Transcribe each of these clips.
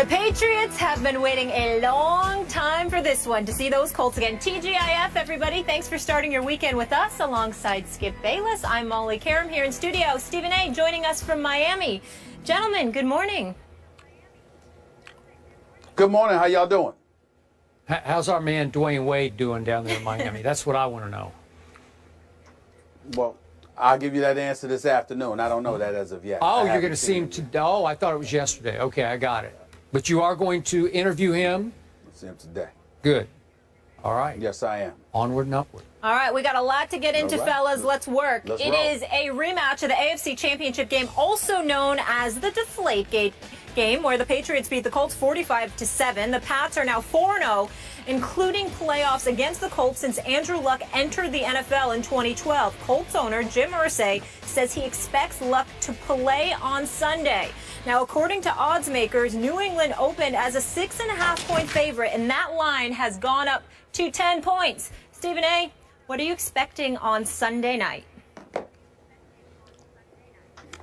The Patriots have been waiting a long time for this one, to see those Colts again. TGIF, everybody. Thanks for starting your weekend with us alongside Skip Bayless. I'm Molly Karam here in studio. Stephen A. joining us from Miami. Gentlemen, good morning. Good morning. How y'all doing? How's our man Dwayne Wade doing down there in Miami? That's what I want to know. Well, I'll give you that answer this afternoon. I don't know that as of yet. Oh, you're going to see him today? Oh, I thought it was yesterday. Okay, I got it. But you are going to interview him? I'll see him today. Good. All right. Yes, I am. Onward and upward. All right, we got a lot to get into, fellas. Let's work. Let's roll. Is a rematch of the AFC Championship game, also known as the Deflategate game, where the Patriots beat the Colts 45-7. The Pats are now 4-0, including playoffs against the Colts since Andrew Luck entered the NFL in 2012. Colts owner Jim Irsay says he expects Luck to play on Sunday. Now, according to odds makers, New England opened as a 6.5-point favorite, and that line has gone up to 10 points. Stephen A., what are you expecting on Sunday night?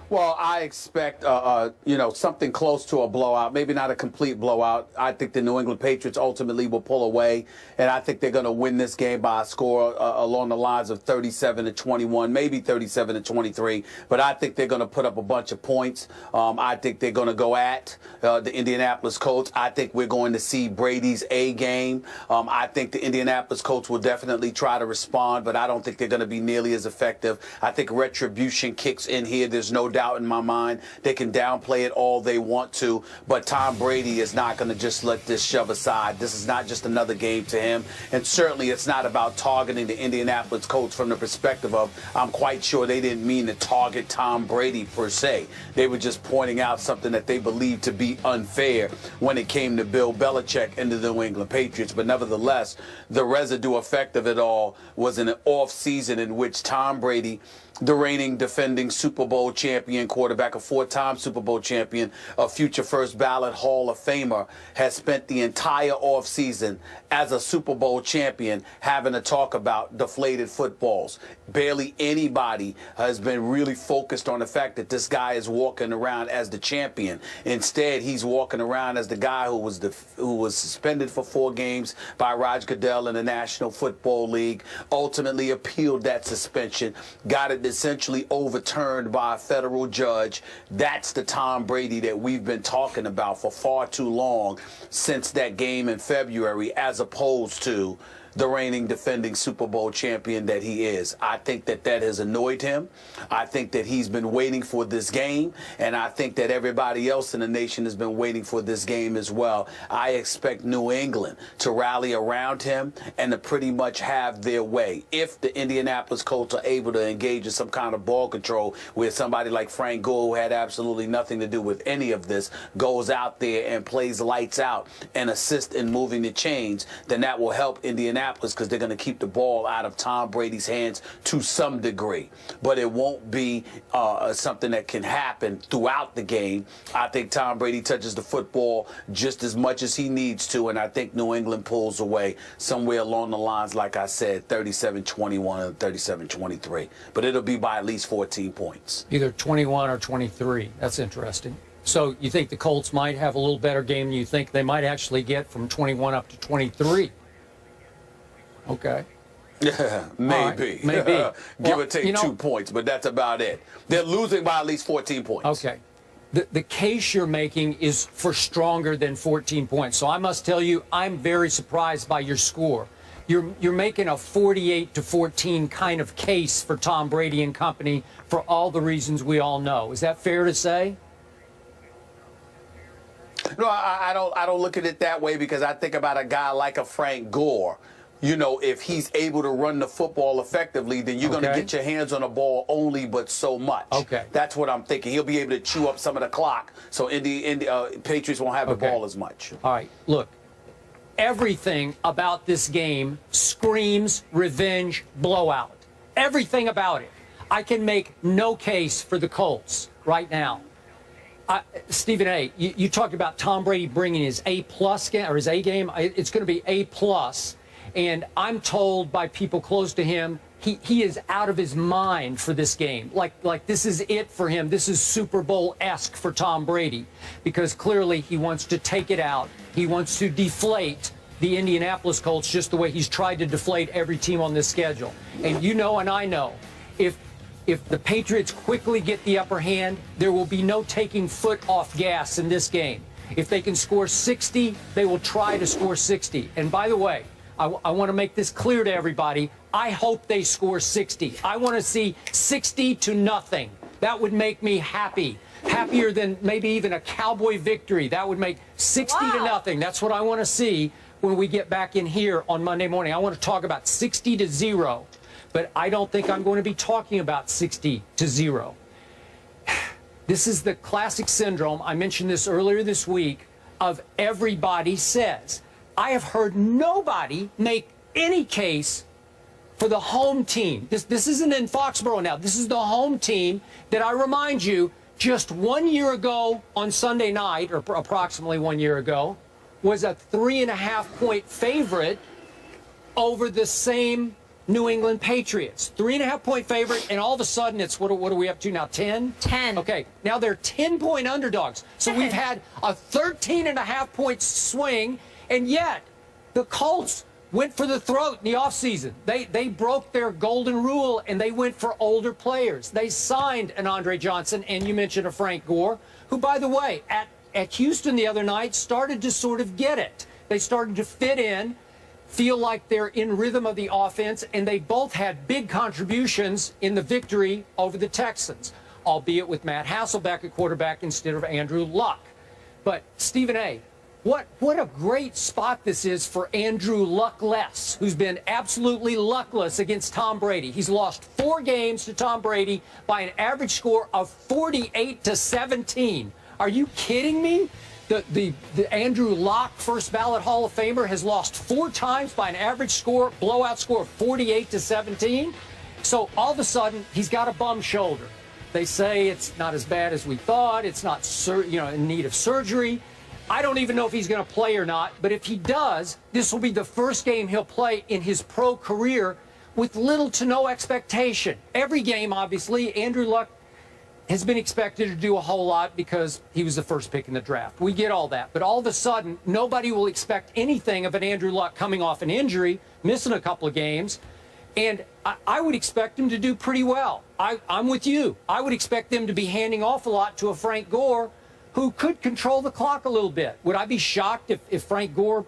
Well, I expect, something close to a blowout, maybe not a complete blowout. I think the New England Patriots ultimately will pull away, and I think they're going to win this game by a score along the lines of 37-21, maybe 37-23, but I think they're going to put up a bunch of points. I think they're going to go at the Indianapolis Colts. I think we're going to see Brady's A game. I think the Indianapolis Colts will definitely try to respond, but I don't think they're going to be nearly as effective. I think retribution kicks in here. There's no doubt in my mind. They can downplay it all they want to, but Tom Brady is not going to just let this shove aside. This is not just another game to him, and certainly it's not about targeting the Indianapolis Colts from the perspective of, I'm quite sure they didn't mean to target Tom Brady per se. They were just pointing out something that they believed to be unfair when it came to Bill Belichick and the New England Patriots. But nevertheless, the residue effect of it all was an off season in which Tom Brady, the reigning defending Super Bowl champion quarterback, a four-time Super Bowl champion, a future first ballot Hall of Famer, has spent the entire offseason as a Super Bowl champion having to talk about deflated footballs. Barely anybody has been really focused on the fact that this guy is walking around as the champion. Instead, he's walking around as the guy who was suspended for 4 games by Roger Goodell in the National Football League, ultimately appealed that suspension, got it essentially overturned by a federal judge. That's the Tom Brady that we've been talking about for far too long, since that game in February, as opposed to the reigning defending Super Bowl champion that he is. I think that has annoyed him. I think that he's been waiting for this game, and I think that everybody else in the nation has been waiting for this game as well. I expect New England to rally around him and to pretty much have their way. If the Indianapolis Colts are able to engage in some kind of ball control where somebody like Frank Gore, who had absolutely nothing to do with any of this, goes out there and plays lights out and assists in moving the chains, then that will help Indianapolis, because they're going to keep the ball out of Tom Brady's hands to some degree. But it won't be something that can happen throughout the game. I think Tom Brady touches the football just as much as he needs to, and I think New England pulls away somewhere along the lines, like I said, 37-21 and 37-23. But it'll be by at least 14 points. Either 21 or 23. That's interesting. So you think the Colts might have a little better game than you think they might actually get from 21 up to 23? Okay. Yeah, maybe. Right, maybe. Give or take 2 points, but that's about it. They're losing by at least 14 points. Okay. The case you're making is for stronger than 14 points. So I must tell you, I'm very surprised by your score. You're making a 48-14 kind of case for Tom Brady and company for all the reasons we all know. Is that fair to say? No, I don't look at it that way, because I think about a guy like a Frank Gore. You know, if he's able to run the football effectively, then you're going to get your hands on the ball only but so much. Okay. That's what I'm thinking. He'll be able to chew up some of the clock, so Patriots won't have the ball as much. All right, look, everything about this game screams revenge blowout. Everything about it. I can make no case for the Colts right now. Stephen A., you talked about Tom Brady bringing his A-plus game, or his A game. It's going to be A-plus. And I'm told by people close to him he is out of his mind for this game. Like this is it for him. This is Super Bowl-esque for Tom Brady, because clearly he wants to take it out. He wants to deflate the Indianapolis Colts just the way he's tried to deflate every team on this schedule. And you know and I know, if the Patriots quickly get the upper hand, there will be no taking foot off gas in this game. If they can score 60, they will try to score 60. And by the way, I want to make this clear to everybody. I hope they score 60. I want to see 60-0. That would make me happy. Happier than maybe even a Cowboy victory. That would make 60-0. That's what I want to see when we get back in here on Monday morning. I want to talk about 60-0. But I don't think I'm going to be talking about 60-0. This is the classic syndrome. I mentioned this earlier this week of everybody says. I have heard nobody make any case for the home team. This isn't in Foxborough now. This is the home team that, I remind you, just 1 year ago on Sunday night, or approximately 1 year ago, was a 3.5-point favorite over the same New England Patriots. 3.5-point favorite, and all of a sudden it's, what are we up to now, 10? 10. Okay, now they're 10-point underdogs. So we've had a 13.5-point swing, and yet the Colts went for the throat in the offseason. They broke their golden rule, and they went for older players. They signed an Andre Johnson, and you mentioned a Frank Gore, who, by the way, at Houston the other night started to sort of get it. They started to fit in, feel like they're in rhythm of the offense, and they both had big contributions in the victory over the Texans, albeit with Matt Hasselbeck at quarterback instead of Andrew Luck. But, Stephen A., what a great spot this is for Andrew Luckless, who's been absolutely luckless against Tom Brady. He's lost 4 games to Tom Brady by an average score of 48-17. Are you kidding me? The Andrew Luck, first ballot Hall of Famer, has lost 4 times by an average score, blowout score of 48-17. So all of a sudden, he's got a bum shoulder. They say it's not as bad as we thought. It's not, in need of surgery. I don't even know if he's going to play or not, but if he does, this will be the first game he'll play in his pro career with little to no expectation. Every game, obviously, Andrew Luck has been expected to do a whole lot because he was the first pick in the draft. We get all that. But all of a sudden, nobody will expect anything of an Andrew Luck coming off an injury, missing a couple of games. And I would expect him to do pretty well. I'm with you. I would expect them to be handing off a lot to a Frank Gore who could control the clock a little bit. Would I be shocked if Frank Gore,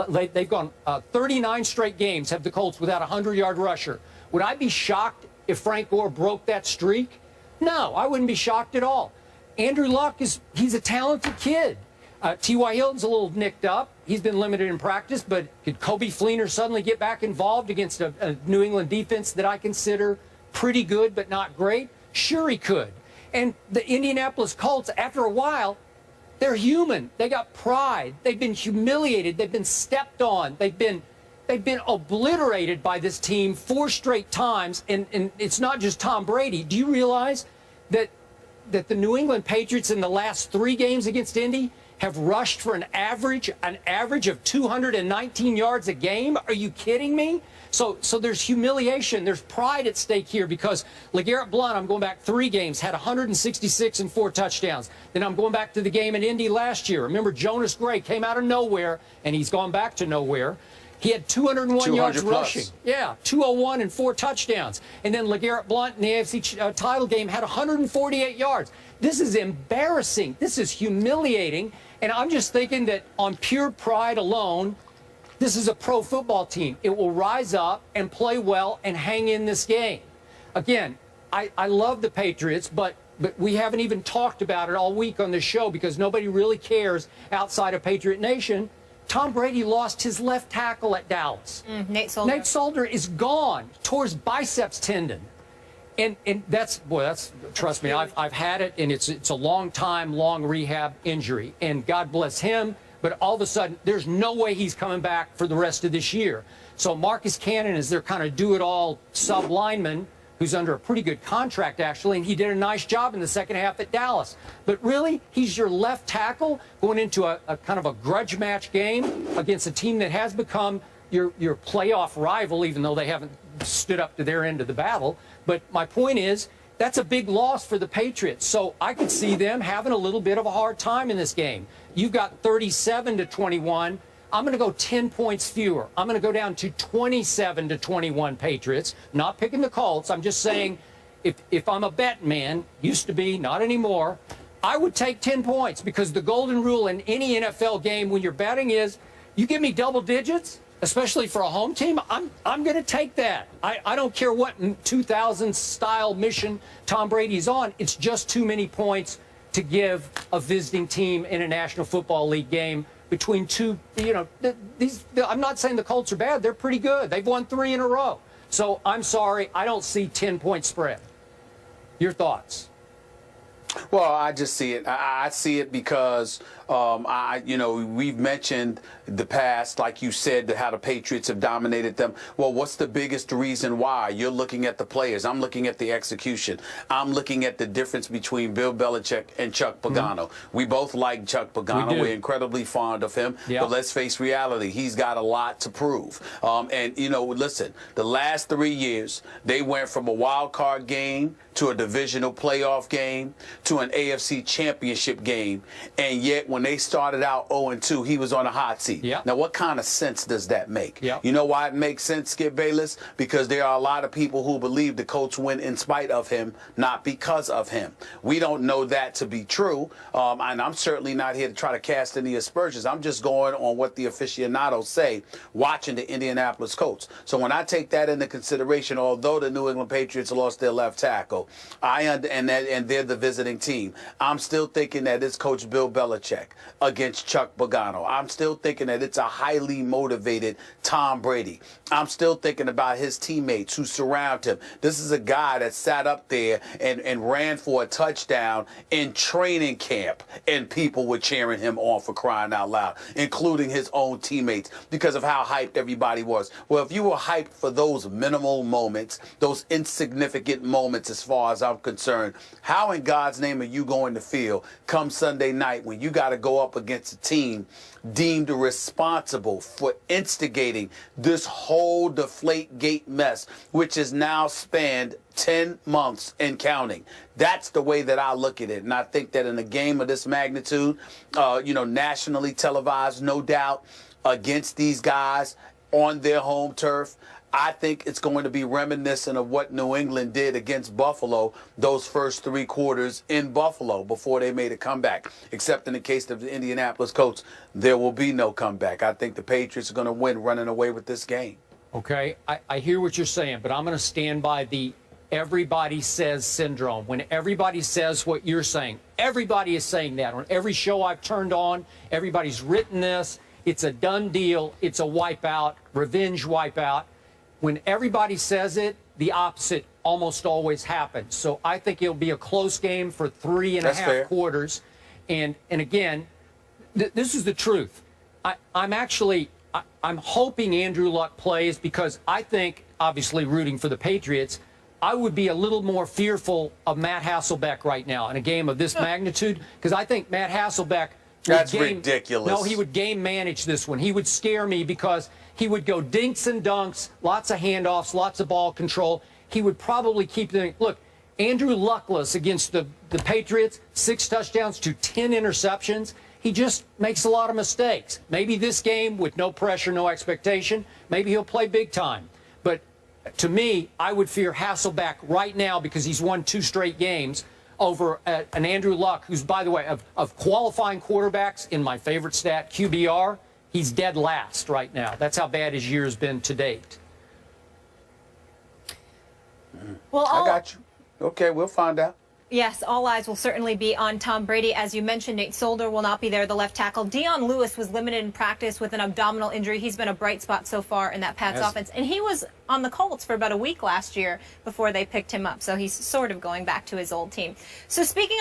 they've gone 39 straight games, have the Colts without a 100-yard rusher. Would I be shocked if Frank Gore broke that streak? No, I wouldn't be shocked at all. Andrew Luck, he's a talented kid. T.Y. Hilton's a little nicked up. He's been limited in practice, but could Kobe Fleener suddenly get back involved against a New England defense that I consider pretty good but not great? Sure he could. And the Indianapolis Colts, after a while, they're human. They got pride. They've been humiliated. They've been stepped on. They've been obliterated by this team 4 straight times. And it's not just Tom Brady. Do you realize that the New England Patriots in the last 3 games against Indy have rushed for an average of 219 yards a game? Are you kidding me? So there's humiliation. There's pride at stake here because LeGarrette Blount, I'm going back 3 games, had 166 and 4 touchdowns. Then I'm going back to the game in Indy last year. Remember, Jonas Gray came out of nowhere, and he's gone back to nowhere. He had 201 yards rushing. Yeah, 201 and 4 touchdowns. And then LeGarrette Blount in the AFC title game had 148 yards. This is embarrassing. This is humiliating. And I'm just thinking that on pure pride alone, this is a pro football team. It will rise up and play well and hang in this game. Again, I love the Patriots, but we haven't even talked about it all week on this show because nobody really cares outside of Patriot Nation. Tom Brady lost his left tackle at Dallas. Nate Solder. Nate Solder is gone, tore his biceps tendon. And that's trust me, I've had it, and it's a long rehab injury. And God bless him. But all of a sudden, there's no way he's coming back for the rest of this year. So Marcus Cannon is their kind of do-it-all sub-lineman who's under a pretty good contract, actually, and he did a nice job in the second half at Dallas. But really, he's your left tackle going into a kind of a grudge match game against a team that has become your playoff rival, even though they haven't stood up to their end of the battle. But my point is, that's a big loss for the Patriots. So I could see them having a little bit of a hard time in this game. You've got 37-21. I'm going to go 10 points fewer. I'm going to go down to 27-21 Patriots. Not picking the Colts. I'm just saying, if I'm a bet man, used to be, not anymore, I would take 10 points, because the golden rule in any NFL game when you're betting is, you give me double digits, especially for a home team, I'm going to take that. I don't care what 2000 style mission Tom Brady's on. It's just too many points to give a visiting team in a National Football League game between two, I'm not saying the Colts are bad. They're pretty good. They've won 3 in a row. So I'm sorry, I don't see 10-point spread. Your thoughts? Well, I just see it. I see it because we've mentioned the past, like you said, how the Patriots have dominated them. Well, what's the biggest reason why? You're looking at the players. I'm looking at the execution. I'm looking at the difference between Bill Belichick and Chuck Pagano. Mm-hmm. We both like Chuck Pagano. We're incredibly fond of him. Yep. But let's face reality. He's got a lot to prove. Listen, the last 3 years, they went from a wild card game to a divisional playoff game to an AFC championship game. And yet, when they started out 0-2, he was on a hot seat. Yep. Now, what kind of sense does that make? Yep. You know why it makes sense, Skip Bayless? Because there are a lot of people who believe the Colts win in spite of him, not because of him. We don't know that to be true, and I'm certainly not here to try to cast any aspersions. I'm just going on what the aficionados say watching the Indianapolis Colts. So when I take that into consideration, although the New England Patriots lost their left tackle, and they're the visiting team, I'm still thinking that it's Coach Bill Belichick against Chuck Pagano. I'm still thinking that it's a highly motivated Tom Brady. I'm still thinking about his teammates who surround him. This is a guy that sat up there and ran for a touchdown in training camp, and people were cheering him on, for crying out loud, including his own teammates, because of how hyped everybody was. Well, if you were hyped for those minimal moments, those insignificant moments as far as I'm concerned, how in God's name are you going to feel come Sunday night when you got to go up against a team deemed responsible for instigating this whole Deflategate mess, which has now spanned 10 months and counting? That's the way that I look at it. And I think that in a game of this magnitude, nationally televised, no doubt, against these guys on their home turf, I think it's going to be reminiscent of what New England did against Buffalo those first 3 quarters in Buffalo before they made a comeback. Except in the case of the Indianapolis Colts, there will be no comeback. I think the Patriots are going to win running away with this game. Okay, I hear what you're saying, but I'm going to stand by the everybody says syndrome. When everybody says what you're saying, everybody is saying that. On every show I've turned on, everybody's written this. It's a done deal. It's a wipeout, revenge wipeout. When everybody says it, the opposite almost always happens. So I think it'll be a close game for 3.5 quarters. And again, this is the truth. I'm hoping Andrew Luck plays, because I think, obviously rooting for the Patriots, I would be a little more fearful of Matt Hasselbeck right now in a game of this magnitude, because I think Matt Hasselbeck ridiculous. No, he would game manage this one. He would scare me, because he would go dinks and dunks, lots of handoffs, lots of ball control. He would probably keep them. Look, Andrew Luckless against the Patriots, 6 touchdowns to 10 interceptions. He just makes a lot of mistakes. Maybe this game, with no pressure, no expectation, maybe he'll play big time. But to me, I would fear Hasselbeck right now, because he's won 2 straight games, over an Andrew Luck, who's, by the way, of qualifying quarterbacks, in my favorite stat, QBR, he's dead last right now. That's how bad his year has been to date. Well, I got you. Okay, we'll find out. Yes, all eyes will certainly be on Tom Brady. As you mentioned, Nate Solder will not be there, the left tackle. Dion Lewis was limited in practice with an abdominal injury. He's been a bright spot so far in that Pats offense. And he was on the Colts for about a week last year before they picked him up. So he's sort of going back to his old team. So speaking of